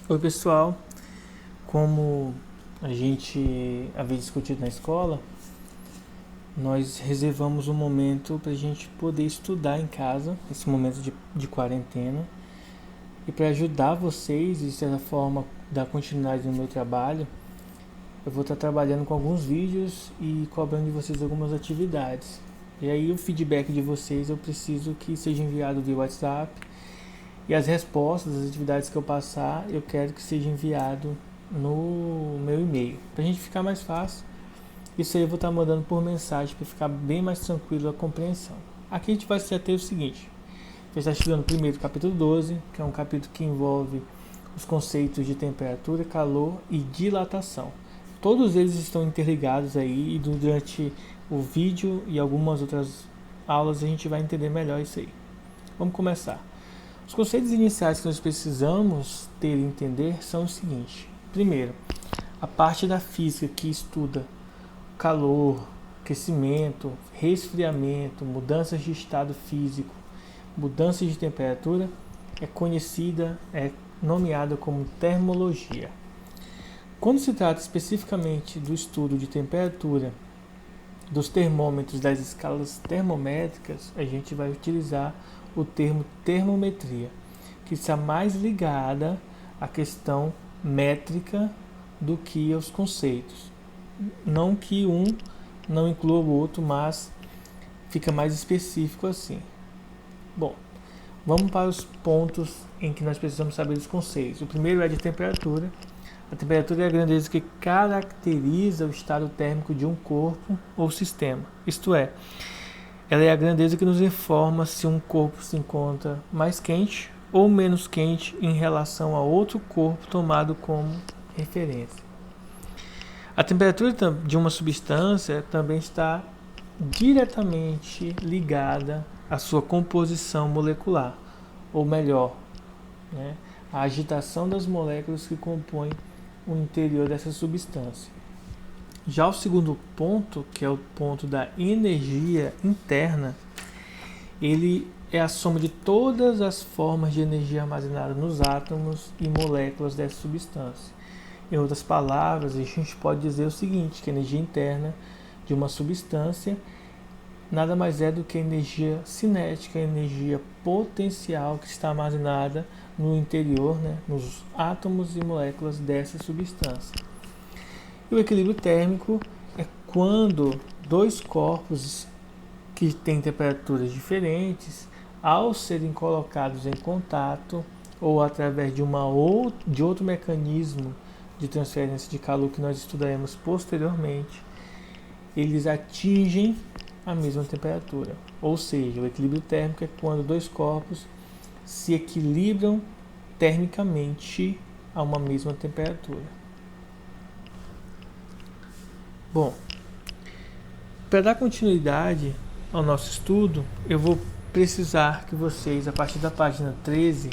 Oi pessoal, como a gente havia discutido na escola, nós reservamos um momento para a gente poder estudar em casa, esse momento de quarentena, e para ajudar vocês, de certa forma, dar continuidade no meu trabalho, eu vou estar trabalhando com alguns vídeos e cobrando de vocês algumas atividades. E aí o feedback de vocês eu preciso que seja enviado via WhatsApp. E as respostas das atividades que eu passar, eu quero que seja enviado no meu e-mail. Para a gente ficar mais fácil, isso aí eu vou estar mandando por mensagem para ficar bem mais tranquilo a compreensão. Aqui a gente vai se ater o seguinte: você está estudando primeiro o capítulo 12, que é um capítulo que envolve os conceitos de temperatura, calor e dilatação. Todos eles estão interligados aí e durante o vídeo e algumas outras aulas a gente vai entender melhor isso aí. Vamos começar. Os conceitos iniciais que nós precisamos ter e entender são os seguintes. Primeiro, a parte da física que estuda calor, aquecimento, resfriamento, mudanças de estado físico, mudanças de temperatura, é nomeada como termologia. Quando se trata especificamente do estudo de temperatura, dos termômetros das escalas termométricas, a gente vai utilizar o termo termometria, que está mais ligada à questão métrica do que aos conceitos. Não que um não inclua o outro, mas fica mais específico assim. Bom, vamos para os pontos em que nós precisamos saber os conceitos. O primeiro é de temperatura. A temperatura é a grandeza que caracteriza o estado térmico de um corpo ou sistema. Isto é, ela é a grandeza que nos informa se um corpo se encontra mais quente ou menos quente em relação a outro corpo tomado como referência. A temperatura de uma substância também está diretamente ligada à sua composição molecular, ou melhor, a agitação das moléculas que compõem o interior dessa substância. Já o segundo ponto, que é o ponto da energia interna, ele é a soma de todas as formas de energia armazenada nos átomos e moléculas dessa substância. Em outras palavras, a gente pode dizer o seguinte, que a energia interna de uma substância nada mais é do que a energia cinética, a energia potencial que está armazenada no interior, nos átomos e moléculas dessa substância. E o equilíbrio térmico é quando dois corpos que têm temperaturas diferentes, ao serem colocados em contato ou através de outro mecanismo de transferência de calor que nós estudaremos posteriormente, eles atingem a mesma temperatura. Ou seja, o equilíbrio térmico é quando dois corpos se equilibram termicamente a uma mesma temperatura. Bom, para dar continuidade ao nosso estudo, eu vou precisar que vocês, a partir da página 13,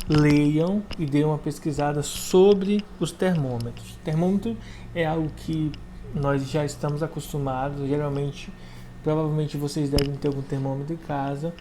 leiam e deem uma pesquisada sobre os termômetros. Termômetro é algo que nós já estamos acostumados, geralmente, provavelmente vocês devem ter algum termômetro em casa.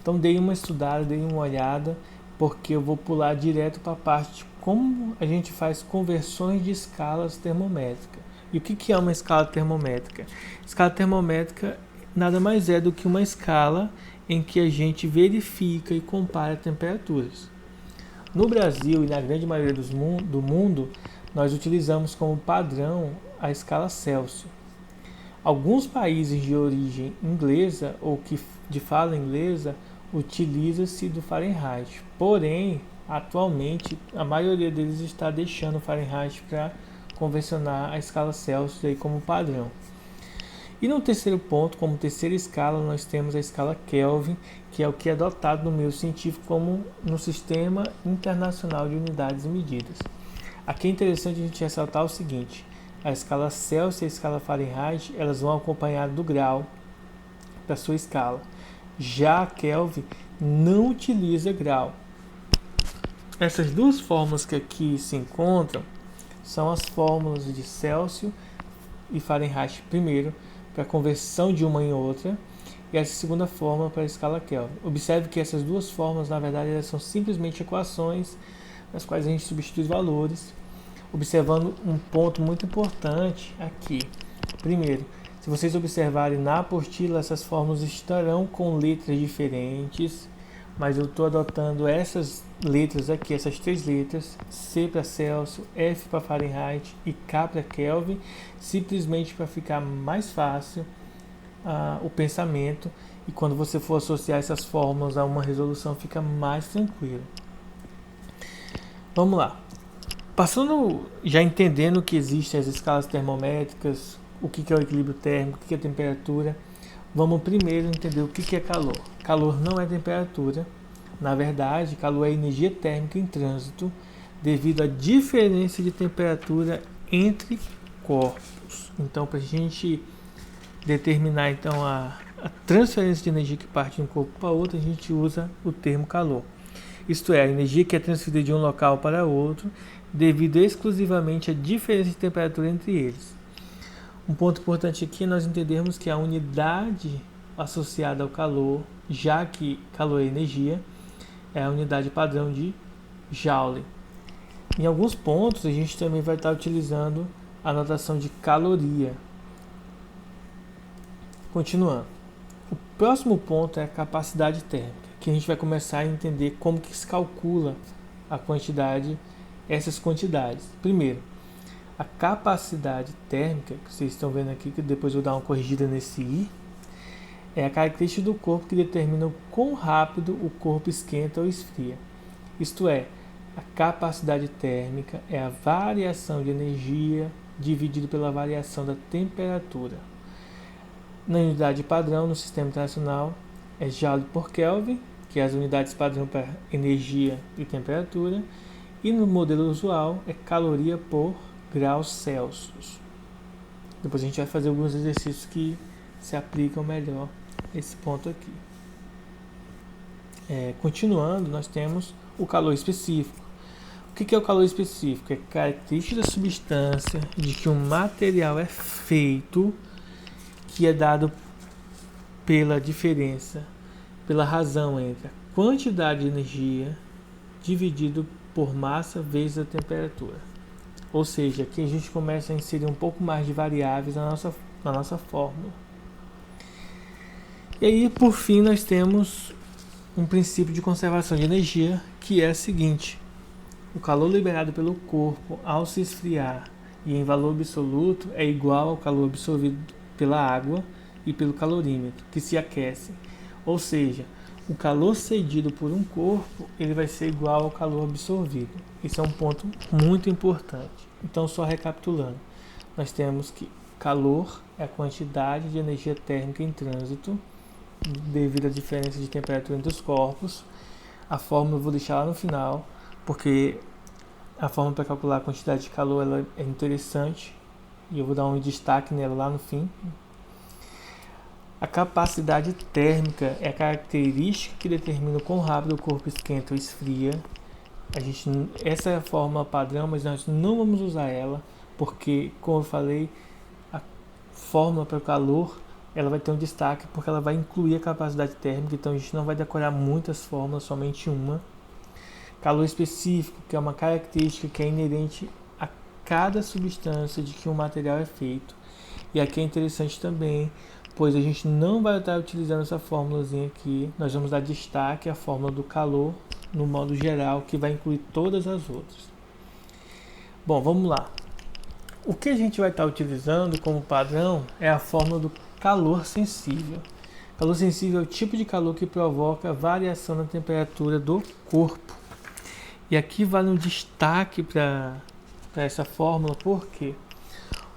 Então deem uma estudada, deem uma olhada, porque eu vou pular direto para a parte de como a gente faz conversões de escalas termométricas. E o que é uma escala termométrica? Escala termométrica nada mais é do que uma escala em que a gente verifica e compara temperaturas. No Brasil e na grande maioria do mundo, nós utilizamos como padrão a escala Celsius. Alguns países de origem inglesa ou que de fala inglesa utiliza-se do Fahrenheit. Porém, atualmente, a maioria deles está deixando o Fahrenheit para convencionar a escala Celsius aí como padrão. E no terceiro ponto, como terceira escala, nós temos a escala Kelvin, que é o que é adotado no meio científico como no Sistema Internacional de Unidades e Medidas. Aqui é interessante a gente ressaltar o seguinte: a escala Celsius e a escala Fahrenheit, elas vão acompanhar do grau da sua escala. Já a Kelvin não utiliza grau. Essas duas fórmulas que aqui se encontram são as fórmulas de Celsius e Fahrenheit primeiro, para a conversão de uma em outra, e essa segunda fórmula para a escala Kelvin. Observe que essas duas fórmulas, na verdade, elas são simplesmente equações nas quais a gente substitui os valores, observando um ponto muito importante aqui. Primeiro, se vocês observarem na apostila, essas fórmulas estarão com letras diferentes, mas eu estou adotando essas letras aqui, essas 3 letras, C para Celsius, F para Fahrenheit e K para Kelvin, simplesmente para ficar mais fácil o pensamento, e quando você for associar essas fórmulas a uma resolução fica mais tranquilo. Vamos lá. Passando, já entendendo que existem as escalas termométricas, o que é o equilíbrio térmico, o que é a temperatura, vamos primeiro entender o que é calor. Calor não é temperatura. Na verdade, calor é energia térmica em trânsito devido à diferença de temperatura entre corpos. Então, para a gente determinar então a transferência de energia que parte de um corpo para outro, a gente usa o termo calor. Isto é, a energia que é transferida de um local para outro devido exclusivamente à diferença de temperatura entre eles. Um ponto importante aqui é nós entendermos que a unidade associada ao calor, já que calor é energia, é a unidade padrão de Joule. Em alguns pontos a gente também vai estar utilizando a notação de caloria. Continuando. O próximo ponto é a capacidade térmica, que a gente vai começar a entender como que se calcula a quantidade, essas quantidades. Primeiro, a capacidade térmica, que vocês estão vendo aqui, que depois eu vou dar uma corrigida nesse I, é a característica do corpo que determina o quão rápido o corpo esquenta ou esfria. Isto é, a capacidade térmica é a variação de energia dividido pela variação da temperatura. Na unidade padrão, no sistema internacional, é Joule por Kelvin, que é as unidades padrão para energia e temperatura, e no modelo usual é caloria por graus Celsius. Depois a gente vai fazer alguns exercícios que se aplicam melhor esse ponto aqui. Continuando, nós temos o calor específico. O que é o calor específico? É característica da substância de que um material é feito, que é dado pela diferença, pela razão entre a quantidade de energia dividido por massa vezes a temperatura. Ou seja, aqui a gente começa a inserir um pouco mais de variáveis na nossa fórmula. E aí, por fim, nós temos um princípio de conservação de energia, que é o seguinte: o calor liberado pelo corpo ao se esfriar e em valor absoluto é igual ao calor absorvido pela água e pelo calorímetro, que se aquece. Ou seja, o calor cedido por um corpo ele vai ser igual ao calor absorvido. Isso é um ponto muito importante. Então, só recapitulando, nós temos que calor é a quantidade de energia térmica em trânsito devido à diferença de temperatura entre os corpos. A fórmula eu vou deixar lá no final, porque a fórmula para calcular a quantidade de calor ela é interessante e eu vou dar um destaque nela lá no fim. A capacidade térmica é a característica que determina o quão rápido o corpo esquenta ou esfria. Essa é a fórmula padrão, mas nós não vamos usar ela, porque, como eu falei, a fórmula para o calor ela vai ter um destaque, porque ela vai incluir a capacidade térmica, então a gente não vai decorar muitas fórmulas, somente uma. Calor específico, que é uma característica que é inerente a cada substância de que um material é feito. E aqui é interessante também, pois a gente não vai estar utilizando essa fórmulazinha aqui, nós vamos dar destaque à fórmula do calor no modo geral, que vai incluir todas as outras. Bom, vamos lá. O que a gente vai estar utilizando como padrão é a fórmula do calor sensível. Calor sensível é o tipo de calor que provoca variação na temperatura do corpo. E aqui vale um destaque para essa fórmula, porque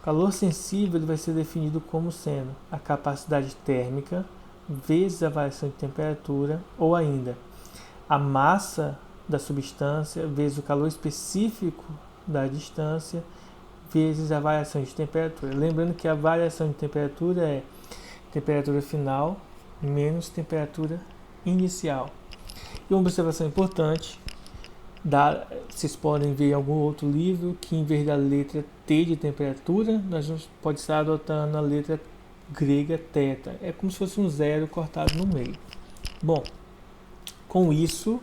o calor sensível ele vai ser definido como sendo a capacidade térmica vezes a variação de temperatura, ou ainda a massa da substância vezes o calor específico da distância vezes a variação de temperatura. Lembrando que a variação de temperatura é temperatura final menos temperatura inicial. E uma observação importante, vocês podem ver em algum outro livro que em vez da letra T de temperatura, nós pode estar adotando a letra grega θ. É como se fosse um zero cortado no meio. Bom, com isso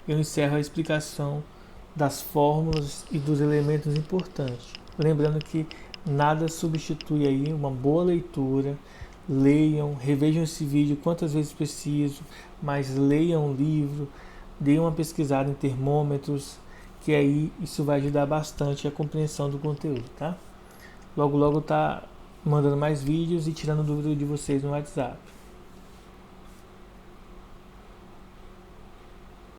eu encerro a explicação das fórmulas e dos elementos importantes. Lembrando que nada substitui aí uma boa leitura. Leiam, revejam esse vídeo quantas vezes preciso, mas leiam o livro, deem uma pesquisada em termômetros, que aí isso vai ajudar bastante a compreensão do conteúdo, tá? Logo logo tá mandando mais vídeos e tirando dúvida de vocês no WhatsApp.